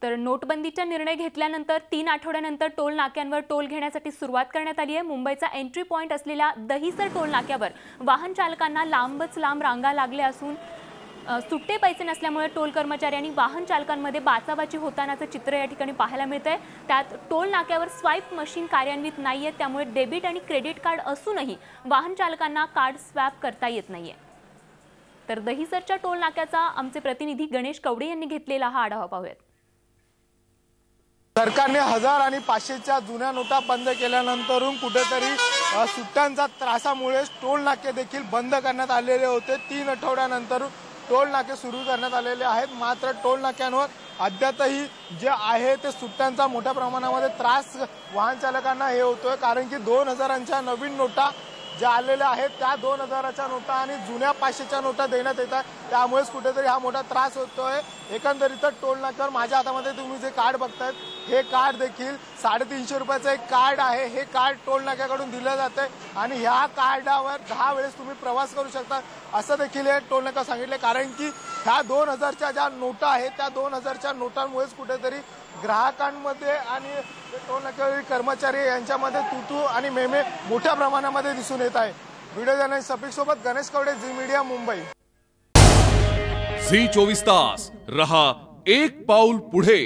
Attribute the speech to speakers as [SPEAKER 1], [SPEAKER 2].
[SPEAKER 1] तर नोटबंदीचा निर्णय घेतल्यानंतर 3 आठवड्यानंतर टोल नाक्यांवर टोल घेण्यासाठी सुरुवात करण्यात आली आहे। मुंबईचा एंट्री पॉइंट असलेल्या दहिसर टोल नाक्यावर वाहन चालकांना लांबच लांब रांगा लागल्या असून सुट्टे पैसे नसल्यामुळे टोल कर्मचाऱ्यांनी वाहन चालकांमध्ये बाचाबाची होतानाचे चित्र या ठिकाणी पाहायला मिळतंय। त्यात टोल नाक्यावर स्वाईप मशीन कार्यान्वित नाहीये, त्यामुळे डेबिट आणि क्रेडिट कार्ड असूनही वाहन चालकांना कार्ड स्वॅप करता येत नाहीये। तर दहिसरच्या टोल नाक्याचा आमचे प्रतिनिधी गणेश कवडे यांनी घेतलेला हा आढावा पाहूयात।
[SPEAKER 2] सरकारने 1000 आणि 500च्या जुन्या नोटा बंद केल्यानंतर कुठेतरी सुट्ट्यांच्या त्रासामुळे टोल नाके देखील बंद करण्यात आलेले होते। 3 आठवड्यानंतर टोल नाके सुरू करण्यात आलेले आहेत। मात्र टोल नाक्यांवर अद्यापही जे आहे ते सुट्ट्यांचा मोठ्या प्रमाणामध्ये त्रास वाहन चालकांना हे होतोय, कारण की 2000च्या नवीन नोटा ज्या आलेल्या आहेत त्या 2000च्या नोटा आणि जुन्या 500च्या नोटा देण्यात येतात, त्यामुळेच कुठेतरी हा मोठा त्रास होतोय। एकंदरीत टोल नाक्यावर माझ्या हातामध्ये तुम्ही जे कार्ड बघतायत हे कार्ड देखील 350 रुपयाचं एक कार्ड आहे। हे कार्ड टोल नाक्याकडून दिलं जाते आणि ह्या कार्डावर 10 वेळेस तुम्ही प्रवास करू शकता असं देखील हे टोल नाका सांगितले, कारण की ह्या 2000च्या ज्या नोटा आहेत त्या 2000च्या नोटांमुळेच कुठेतरी ग्राहकांमध्ये आणि टोल नाक्यावरील कर्मचारी यांच्यामध्ये तूतू आणि मेमे मोठ्या प्रमाणामध्ये दिसून येत आहे। व्हिडिओ जर्नलिस्ट सफिक सोबत गणेश कवडे, झी मीडिया, मुंबई।
[SPEAKER 3] झी 24 तास रहा एक पाऊल पुढे।